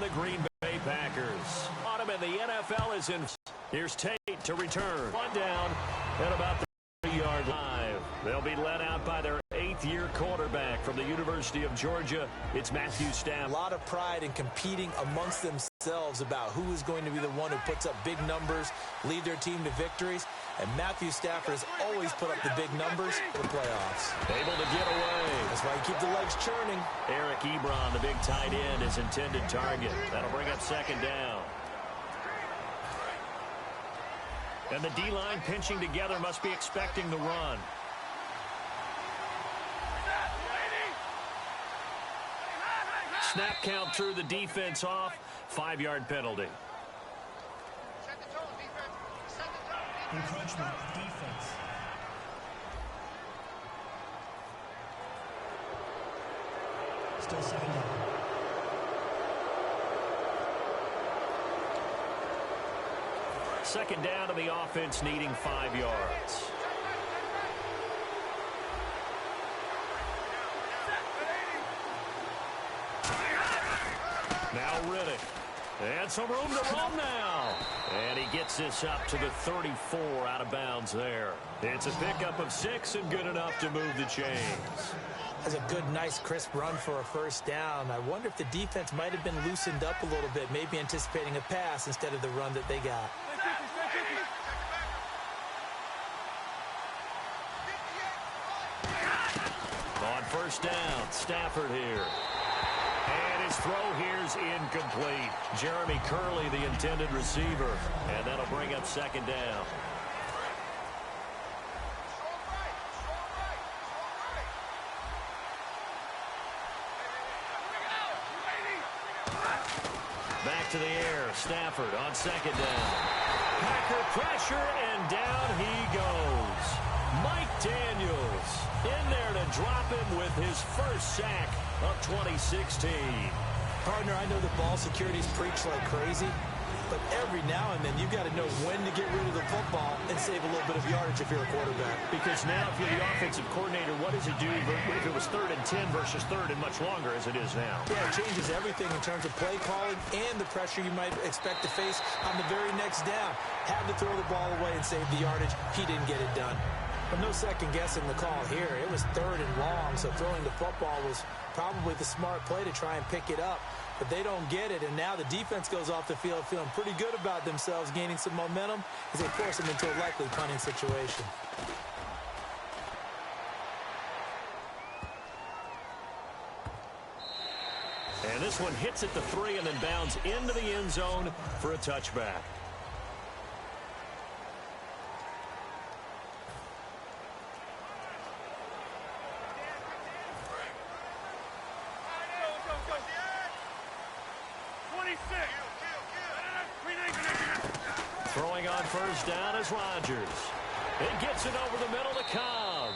and the Green Bay Packers. Bottom and the NFL is in. Here's Tate to return. One down at about the 3-yard line. They'll be led out by their 8th-year quarterback from the University of Georgia. It's Matthew Stafford. A lot of pride in competing amongst themselves about who is going to be the one who puts up big numbers, lead their team to victories. And Matthew Stafford has always put up the big numbers for the playoffs. Able to get away. That's why you keep the legs churning. Eric Ebron, the big tight end, is intended target. That'll bring up 2nd down. And the D-line pinching together must be expecting the run. Snap count through the defense off. 5-yard penalty. Encroachment, defense. Still 7 down. Second down to the offense, needing 5 yards. Now Riddick. And some room to run now. And he gets this up to the 34 out of bounds there. It's a pickup of 6 and good enough to move the chains. That's a good, nice, crisp run for a first down. I wonder if the defense might have been loosened up a little bit, maybe anticipating a pass instead of the run that they got. On first down, Stafford here. And his throw here's incomplete. Jeremy Curley, the intended receiver. And that'll bring up 2nd down. Back to the air. Stafford on 2nd down. Packer pressure, and down he goes. Mike Daniels in there to drop him with his first sack of 2016. Partner, I know the ball securities preach like crazy, but every now and then you've got to know when to get rid of the football and save a little bit of yardage if you're a quarterback. Because now if you're the offensive coordinator, what does it do if it was 3rd and 10 versus 3rd and much longer as it is now? Yeah, it changes everything in terms of play calling and the pressure you might expect to face on the very next down. Had to throw the ball away and save the yardage. He didn't get it done. But no second guessing the call here. It was 3rd and long, so throwing the football was probably the smart play to try and pick it up. But they don't get it, and now the defense goes off the field feeling pretty good about themselves, gaining some momentum as they force them into a likely punting situation. And this one hits at the 3 and then bounds into the end zone for a touchback. Throwing on first down is Rodgers. It gets it over the middle to Cobb.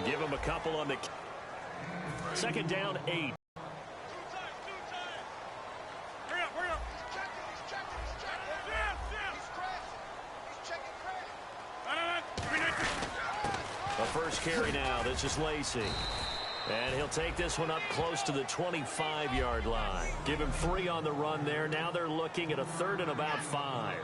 Give him a couple on the 2nd down, 8. The first carry now. This is Lacey. And he'll take this one up close to the 25-yard line. Give him 3 on the run there. Now they're looking at a 3rd and about 5.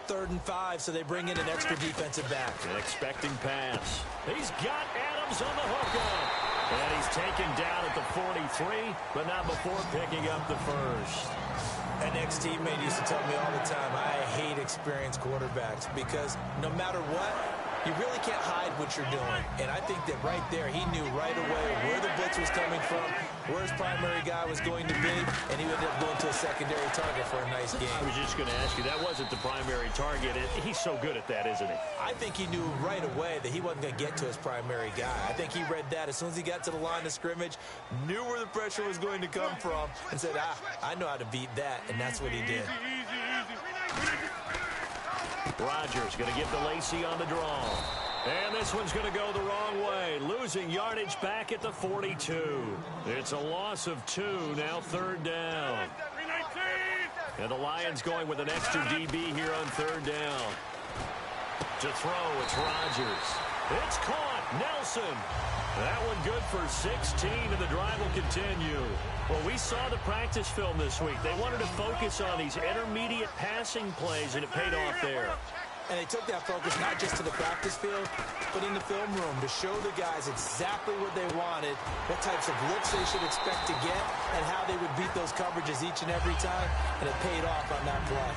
3rd and 5, so they bring in an extra defensive back. An expecting pass. He's got Adams on the hookup. And he's taken down at the 43, but not before picking up the first. An ex-teammate used to tell me all the time, I hate experienced quarterbacks because no matter what, you really can't hide what you're doing. And I think that right there, he knew right away where the blitz was coming from, where his primary guy was going to be, and he ended up going to a secondary target for a nice game. I was just going to ask you, that wasn't the primary target. He's so good at that, isn't he? I think he knew right away that he wasn't going to get to his primary guy. I think he read that as soon as he got to the line of scrimmage, knew where the pressure was going to come from, and said, I know how to beat that, and that's what he did. Rodgers going to give to Lacey on the draw. And this one's going to go the wrong way. Losing yardage back at the 42. It's a loss of 2, now 3rd down. And the Lions going with an extra DB here on 3rd down. To throw, it's Rodgers. It's caught. Nelson. That one good for 16, and the drive will continue. Well, we saw the practice film this week. They wanted to focus on these intermediate passing plays, and it paid off there. And they took that focus not just to the practice field, but in the film room to show the guys exactly what they wanted, what types of looks they should expect to get, and how they would beat those coverages each and every time, and it paid off on that play.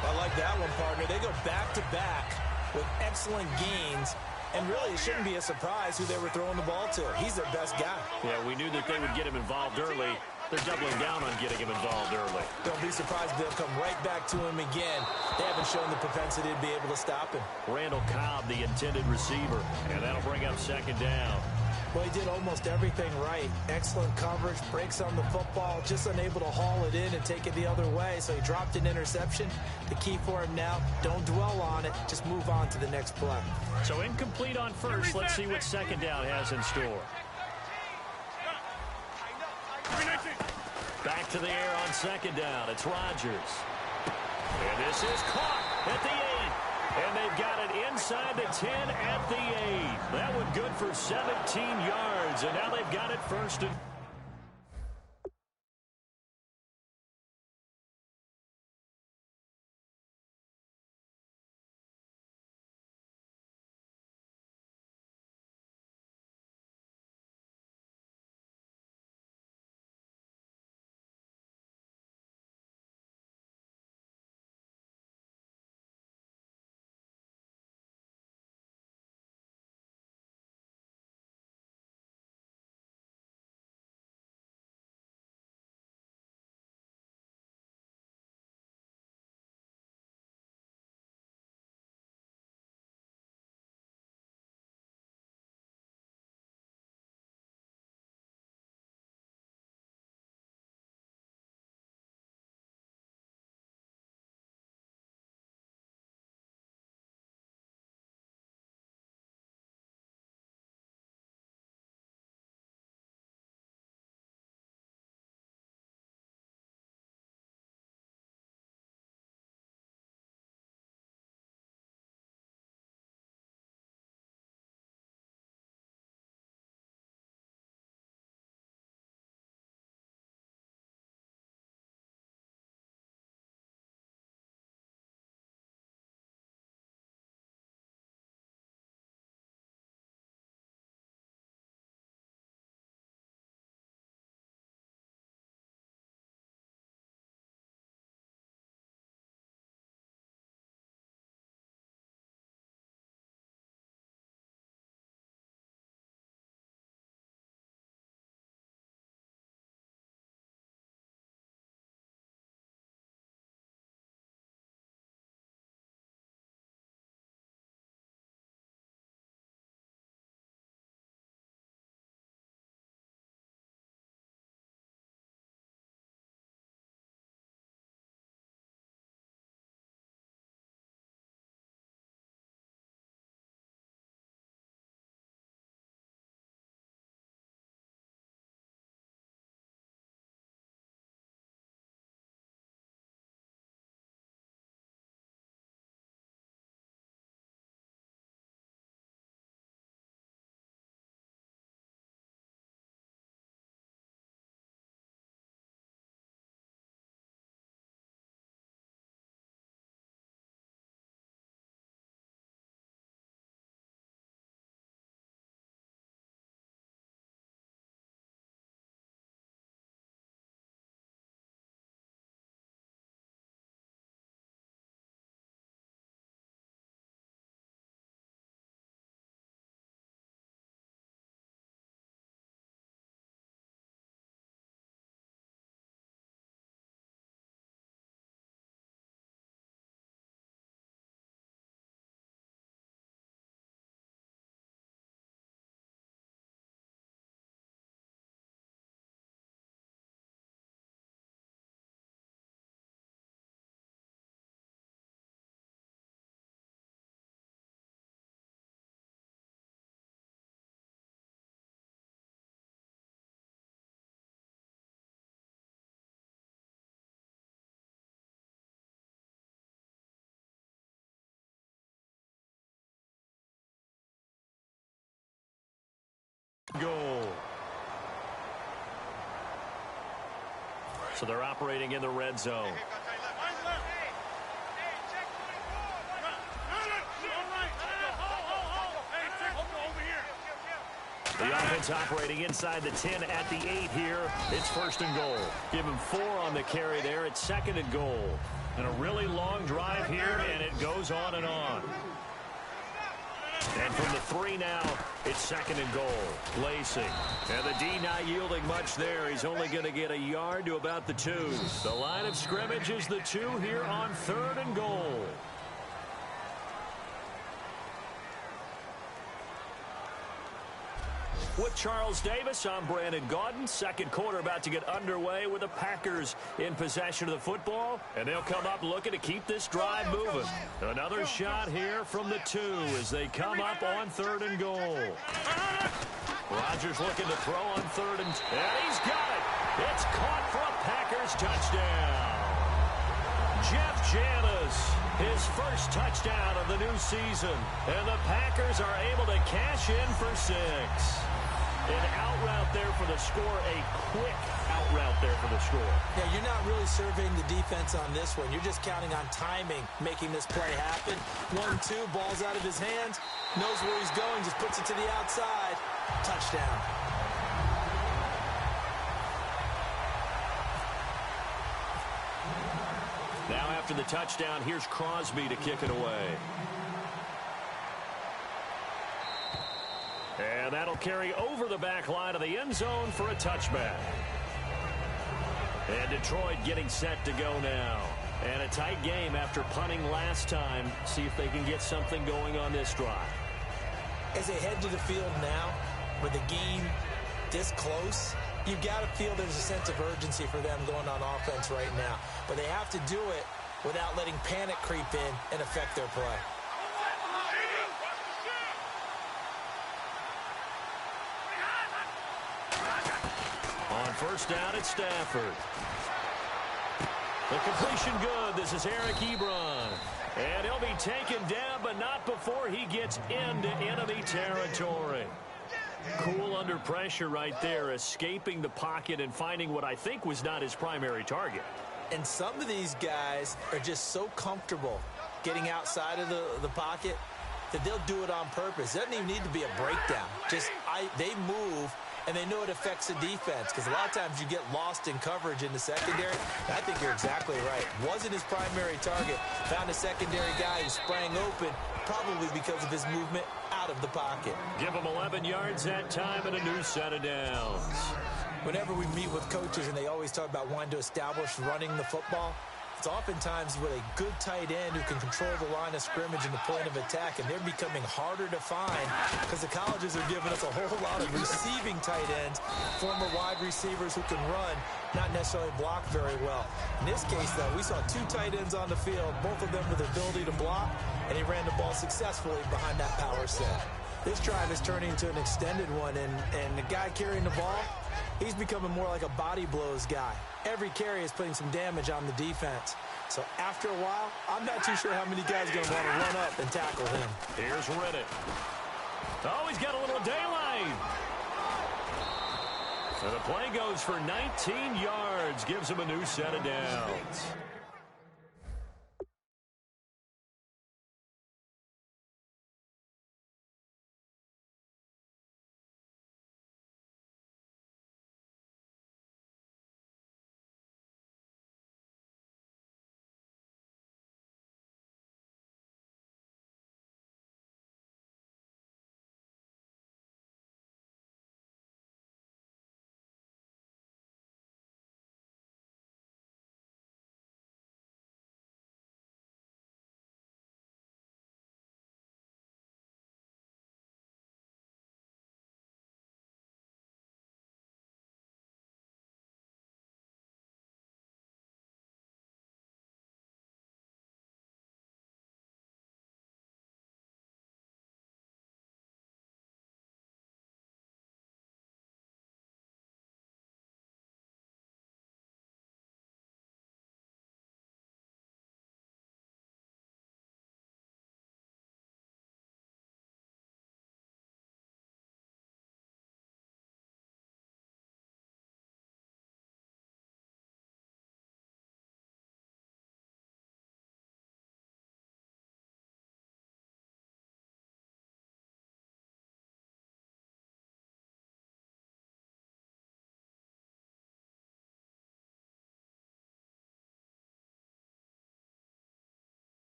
I like that one, partner. They go back-to-back with excellent gains, and really it shouldn't be a surprise who they were throwing the ball to. He's their best guy. Yeah, we knew that they would get him involved early. They're doubling down on getting him involved early. Don't be surprised they'll come right back to him again. They haven't shown the propensity to be able to stop him. Randall Cobb, the intended receiver, and that'll bring up second down. Well, he did almost everything right. Excellent coverage, breaks on the football, just unable to haul it in and take it the other way, so he dropped an interception. The key for him now, don't dwell on it, just move on to the next play. So incomplete on first. Let's see what second down has in store. Back to the air on second down. It's Rodgers. And this is caught at the 8. And they've got it inside the 10 at the 8. That one good for 17 yards. And now they've got it first and Goal. So they're operating in the red zone. The offense operating inside the 10 at the 8 here. It's 1st and goal. Give him 4 on the carry there. It's 2nd and goal. And a really long drive here, and it goes on and on. And from the 3 now, it's 2nd and goal. Lacey. And the D not yielding much there. He's only going to get a yard to about the 2. The line of scrimmage is the 2 here on 3rd and goal. With Charles Davis, I'm Brandon Gaudin. 2nd quarter about to get underway with the Packers in possession of the football. And they'll come up looking to keep this drive moving. Another shot here from the 2 as they come up on 3rd and goal. Rodgers looking to throw on 3rd and he's got it. It's caught for a Packers touchdown. Jeff Janis, his first touchdown of the new season. And the Packers are able to cash in for 6. An out route there for the score, a quick out route there for the score. Yeah, you're not really surveying the defense on this one. You're just counting on timing, making this play happen. 1-2, ball's out of his hands, knows where he's going, just puts it to the outside. Touchdown. Now after the touchdown, here's Crosby to kick it away. And that'll carry over the back line of the end zone for a touchback. And Detroit getting set to go now. And a tight game after punting last time. See if they can get something going on this drive. As they head to the field now, with the game this close, you've got to feel there's a sense of urgency for them going on offense right now. But they have to do it without letting panic creep in and affect their play. On 1st down, it's Stafford. The completion good. This is Eric Ebron. And he'll be taken down, but not before he gets into enemy territory. Cool under pressure right there, escaping the pocket and finding what I think was not his primary target. And some of these guys are just so comfortable getting outside of the pocket that they'll do it on purpose. It doesn't even need to be a breakdown. They move, and they know it affects the defense because a lot of times you get lost in coverage in the secondary. I think you're exactly right. Wasn't his primary target. Found a secondary guy who sprang open, probably because of his movement out of the pocket. Give him 11 yards that time and a new set of downs. Whenever we meet with coaches and they always talk about wanting to establish running the football, it's oftentimes with a good tight end who can control the line of scrimmage and the point of attack, and they're becoming harder to find because the colleges are giving us a whole lot of receiving tight ends, former wide receivers who can run, not necessarily block very well. In this case, though, we saw 2 tight ends on the field, both of them with the ability to block, and he ran the ball successfully behind that power set. This drive is turning into an extended one, and the guy carrying the ball, he's becoming more like a body blows guy. Every carry is putting some damage on the defense. So after a while, I'm not too sure how many guys are going to want to run up and tackle him. Here's Riddick. Oh, he's got a little daylight. So the play goes for 19 yards, gives him a new set of downs.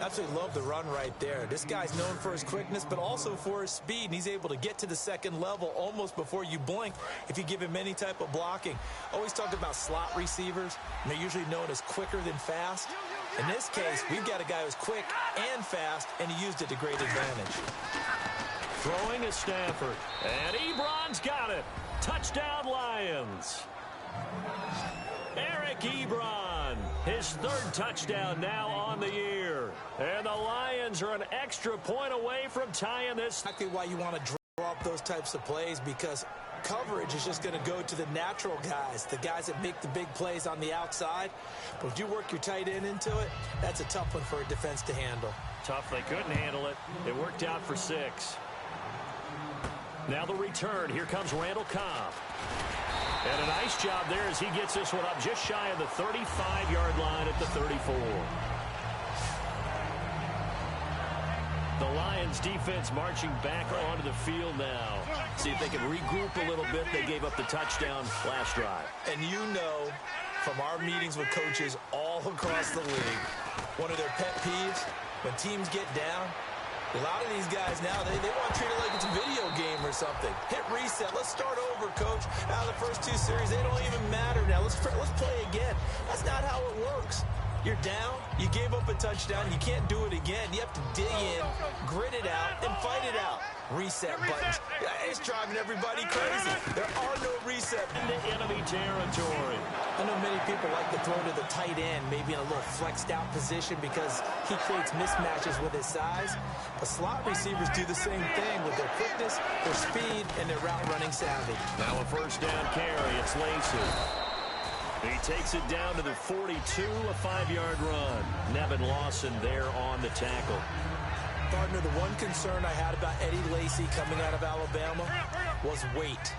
Absolutely love the run right there. This guy's known for his quickness, but also for his speed. And he's able to get to the second level almost before you blink if you give him any type of blocking. Always talk about slot receivers, and they're usually known as quicker than fast. In this case, we've got a guy who's quick and fast, and he used it to great advantage. Throwing is Stafford, and Ebron's got it. Touchdown, Lions. Eric Ebron, his third touchdown now on the year. And the Lions are an extra point away from tying this. Exactly why you want to draw up those types of plays, because coverage is just going to go to the natural guys, the guys that make the big plays on the outside. But if you work your tight end into it, that's a tough one for a defense to handle. Tough, they couldn't handle it. It worked out for 6. Now the return. Here comes Randall Cobb. And a nice job there as he gets this one up just shy of the 35-yard line at the 34. The Lions defense marching back onto the field now. See if they can regroup a little bit. They gave up the touchdown last drive. And you know from our meetings with coaches all across the league, one of their pet peeves, when teams get down, a lot of these guys now, they want to treat it like it's a video game or something. Hit reset. Let's start over, coach. Now the first 2 series, they don't even matter now. Let's play again. That's not how it works. You're down. You gave up a touchdown. You can't do it again. You have to dig in, grit it out, and fight it out. Reset buttons. It's driving everybody crazy. There are no reset. Into enemy territory. I know many people like to throw to the tight end, maybe in a little flexed out position because he creates mismatches with his size. But slot receivers do the same thing with their quickness, their speed, and their route running savvy. Now a first down carry. It's Lacey. He takes it down to the 42, a 5-yard run. Nevin Lawson there on the tackle. Gardner, the one concern I had about Eddie Lacy coming out of Alabama was weight.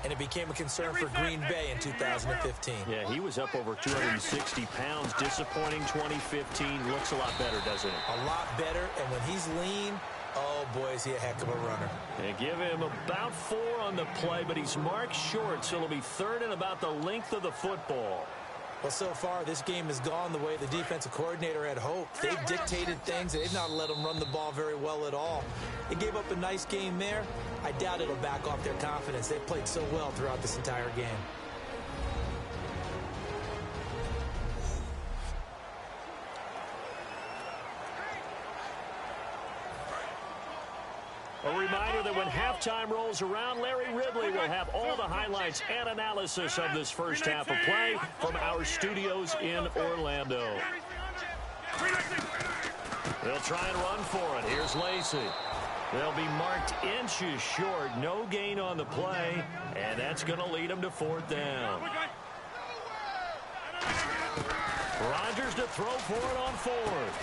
And it became a concern for Green Bay in 2015. Yeah, he was up over 260 pounds. Disappointing 2015. Looks a lot better, doesn't it? A lot better. And when he's lean, oh, boy, is he a heck of a runner. They give him about 4 on the play, but he's marked short, so it'll be third and about the length of the football. Well, so far, this game has gone the way the defensive coordinator had hoped. They've dictated things. They've not let them run the ball very well at all. They gave up a nice game there. I doubt it'll back off their confidence. They played so well throughout this entire game. A reminder that when halftime rolls around, Larry Ridley will have all the highlights and analysis of this first half of play from our studios in Orlando. They'll try and run for it. Here's Lacey. They'll be marked inches short. No gain on the play, and that's going to lead them to 4th down. Rodgers to throw for it on 4th.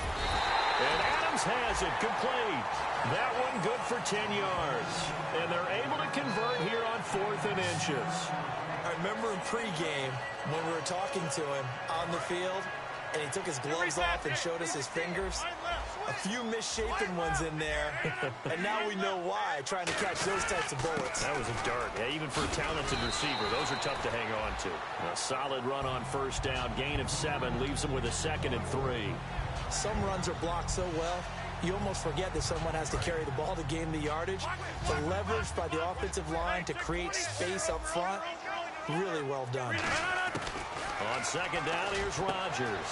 And Adams has it complete. That one good for 10 yards. And they're able to convert here on 4th and inches. I remember in pregame when we were talking to him on the field, and he took his gloves off and showed us his fingers. A few misshapen ones in there, and now we know why, trying to catch those types of bullets. That was a dart. Yeah, even for a talented receiver, those are tough to hang on to. A solid run on first down, gain of 7, leaves them with a 2nd and 3. Some runs are blocked so well, you almost forget that someone has to carry the ball to gain the yardage. The leverage by the offensive line to create space up front, really well done. On 2nd down, here's Rodgers.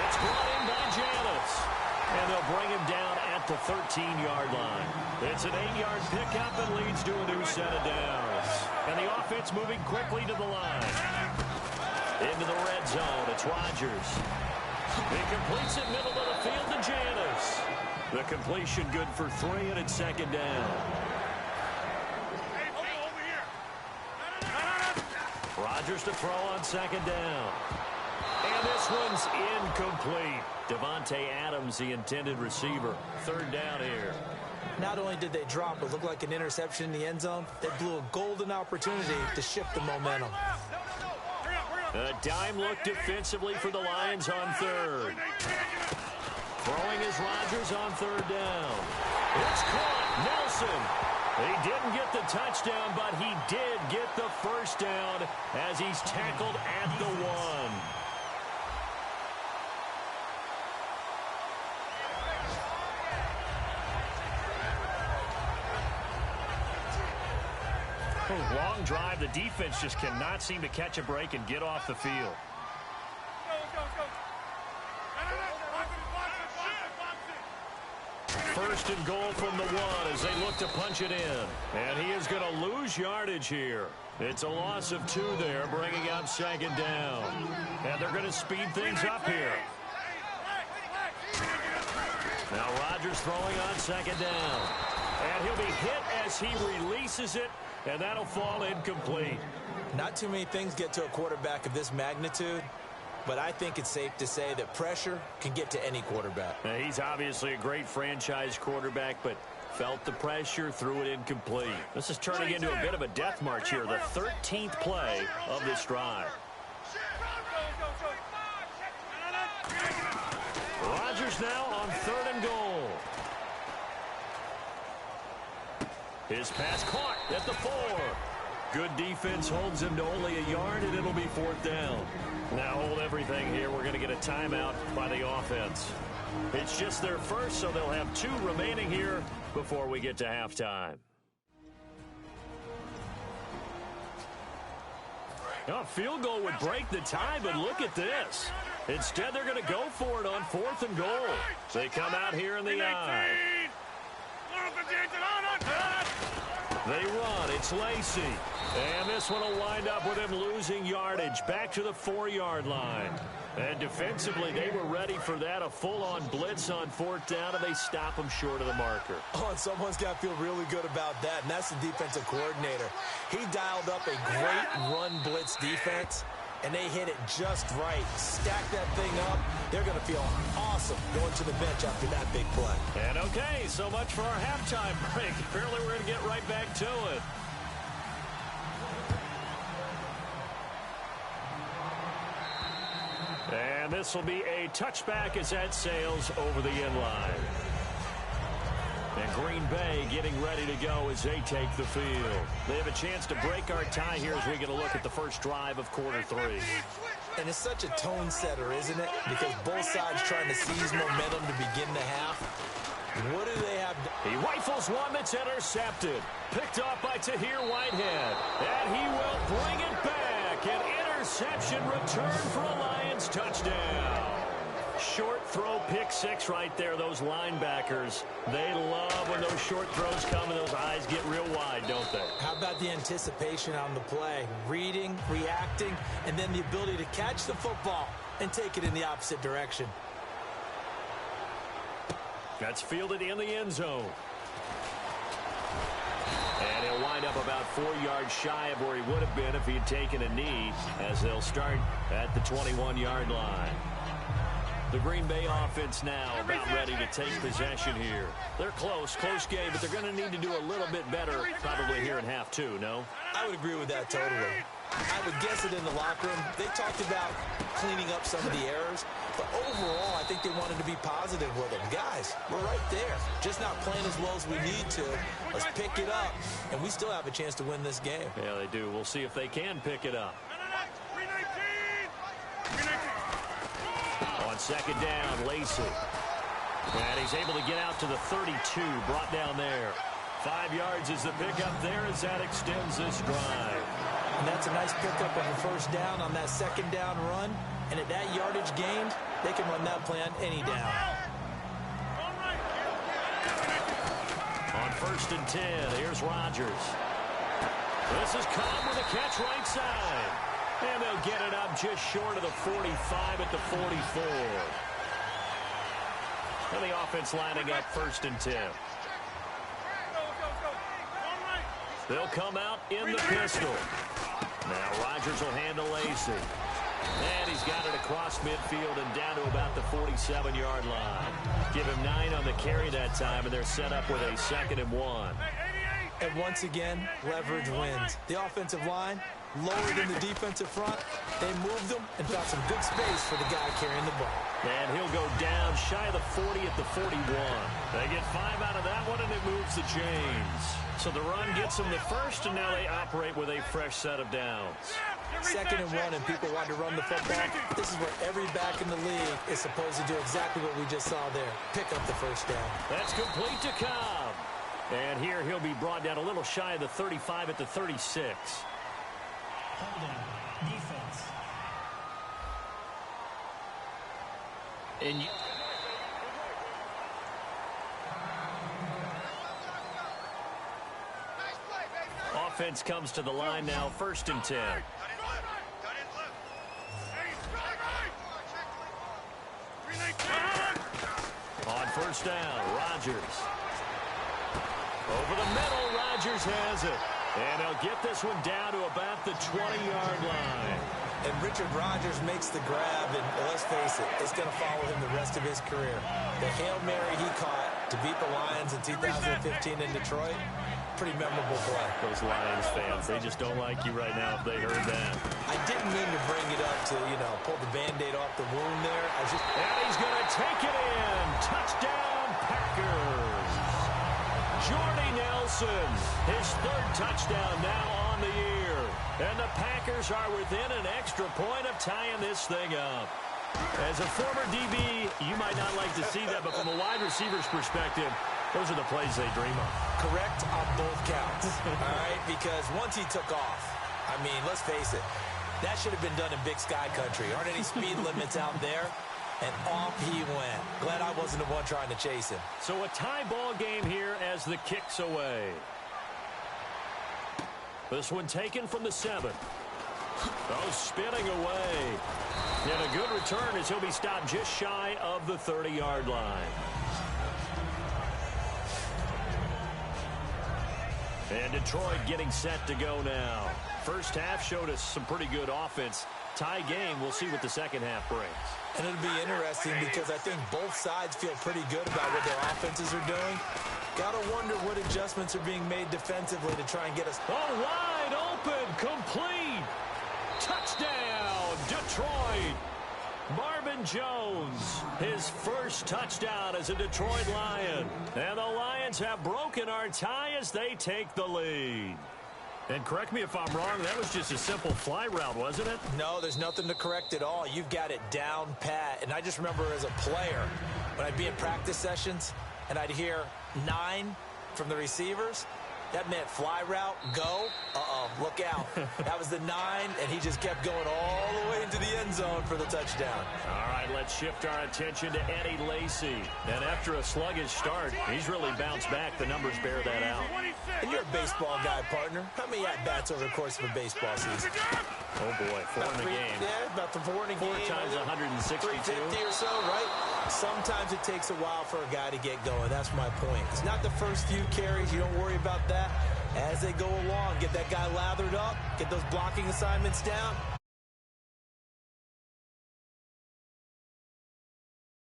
It's brought in by Janis. And they'll bring him down at the 13-yard line. It's an 8-yard pickup and leads to a new set of downs. And the offense moving quickly to the line. Into the red zone, it's Rodgers. He completes it middle of the field to Janis. The completion good for 3, and it's 2nd down. Rodgers to throw on 2nd down. And this one's incomplete. Devontae Adams, the intended receiver. 3rd down here. Not only did they drop what looked like an interception in the end zone, they blew a golden opportunity to shift the momentum. A dime look defensively for the Lions on 3rd. Throwing is Rodgers on 3rd down. It's caught. Nelson. He didn't get the touchdown, but he did get the first down as he's tackled at the 1. long drive. The defense just cannot seem to catch a break and get off the field. First and goal from the 1 as they look to punch it in. And he is going to lose yardage here. It's a loss of 2 there, bringing up second down. And they're going to speed things up here. Now Rodgers throwing on second down. And he'll be hit as he releases it, and that'll fall incomplete. Not too many things get to a quarterback of this magnitude, but I think it's safe to say that pressure can get to any quarterback. Now, he's obviously a great franchise quarterback, but felt the pressure, threw it incomplete. This is turning into a bit of a death march here, the 13th play of this drive. Rodgers now on 3rd and goal. His pass caught at the 4. Good defense holds him to only a yard, and it'll be 4th down. Now hold everything here. We're going to get a timeout by the offense. It's just their first, so they'll have 2 remaining here before we get to halftime. A field goal would break the tie, but look at this. Instead, they're going to go for it on 4th and goal. They come out here in the I. They run. It's Lacy. And this one will wind up with him losing yardage back to the 4-yard line. And defensively, they were ready for that, a full-on blitz on 4th down, and they stop him short of the marker. Oh, and someone's got to feel really good about that, and that's the defensive coordinator. He dialed up a great run blitz defense, and they hit it just right. Stack that thing up. They're going to feel awesome going to the bench after that big play. And okay, so much for our halftime break. Apparently we're going to get right back to it. And this will be a touchback as that sails over the end line. And Green Bay getting ready to go as they take the field. They have a chance to break our tie here as we get a look at the first drive of quarter 3. And it's such a tone setter, isn't it? Because both sides trying to seize momentum to begin the half. What do they have? He rifles one that's intercepted. Picked off by Tahir Whitehead. And he will bring it back. An interception return for a Lions touchdown. Short throw, pick 6 right there. Those linebackers, they love when those short throws come and those eyes get real wide, don't they? How about the anticipation on the play? Reading, reacting, and then the ability to catch the football and take it in the opposite direction. That's fielded in the end zone. And he'll wind up about 4 yards shy of where he would have been if he had taken a knee, as they'll start at the 21-yard line. The Green Bay offense now about ready to take possession here. They're close game, but they're going to need to do a little bit better probably here in half 2, no? I would agree with that totally. I would guess it in the locker room. They talked about cleaning up some of the errors, but overall I think they wanted to be positive with them. Guys, we're right there. Just not playing as well as we need to. Let's pick it up, and we still have a chance to win this game. Yeah, they do. We'll see if they can pick it up. On second down, Lacy. And he's able to get out to the 32, brought down there. 5 yards is the pickup there as that extends this drive. And that's a nice pickup of a first down on that second down run. And at that yardage gained, they can run that play on any down. On 1st and 10, here's Rodgers. This is Cobb with a catch right side. And they'll get it up just short of the 45 at the 44. And the offense lining up 1st and 10. They'll come out in the pistol. Now Rodgers will handle Lacy. And he's got it across midfield and down to about the 47-yard line. Give him 9 on the carry that time, and they're set up with a 2nd and 1. And once again, leverage wins. The offensive line lower than the defensive front. They moved them and found some good space for the guy carrying the ball. And he'll go down shy of the 40 at the 41. They get 5 out of that one, and it moves the chains. So the run gets them the first, and now they operate with a fresh set of downs. 2nd and 1, and people want to run the football. This is where every back in the league is supposed to do exactly what we just saw there. Pick up the first down. That's complete to Cobb. And here he'll be brought down a little shy of the 35 at the 36. Holding. Defense. And offense comes to the line now, 1st and 10. On 1st down, Rodgers. Over the middle, Rodgers has it. And he'll get this one down to about the 20-yard line. And Richard Rodgers makes the grab, and let's face it, it's going to follow him the rest of his career. The Hail Mary he caught to beat the Lions in 2015 in Detroit, pretty memorable play. Those Lions fans, they just don't like you right now if they heard that. I didn't mean to bring it up to, pull the Band-Aid off the wound there. And he's going to take it in. Touchdown, Packers. Jordy Nelson, his 3rd touchdown now on the year. And the Packers are within an extra point of tying this thing up. As a former DB, you might not like to see that, but from a wide receiver's perspective, those are the plays they dream of. Correct on both counts, all right? Because once he took off, I mean, let's face it, that should have been done in Big Sky Country. Aren't any speed limits out there? And off he went. Glad I wasn't the one trying to chase him. So a tie ball game here as the kick's away. This one taken from the 7. Oh, spinning away. And a good return as he'll be stopped just shy of the 30-yard line. And Detroit getting set to go now. First half showed us some pretty good offense. Tie game, we'll see what the second half brings. And it'll be interesting because I think both sides feel pretty good about what their offenses are doing. Got to wonder what adjustments are being made defensively to try and get us. Oh, wide open, complete. Touchdown, Detroit. Marvin Jones, his 1st touchdown as a Detroit Lion. And the Lions have broken our tie as they take the lead. And correct me if I'm wrong, that was just a simple fly route, wasn't it? No, there's nothing to correct at all. You've got it down pat. And I just remember as a player, when I'd be in practice sessions and I'd hear 9 from the receivers, that meant fly route, go. Uh-oh, look out. That was the 9, and he just kept going all the way into the end zone for the touchdown. All right, let's shift our attention to Eddie Lacy. And after a sluggish start, he's really bounced back. The numbers bear that out. And you're a baseball guy, partner. How many at-bats over the course of a baseball season? Oh, boy, 4 in a game. Yeah, about the 4 in a game. 4 times 162. 350 or so, right? Sometimes it takes a while for a guy to get going. That's my point. It's not the first few carries. You don't worry about that. As they go along, get that guy lathered up, get those blocking assignments down,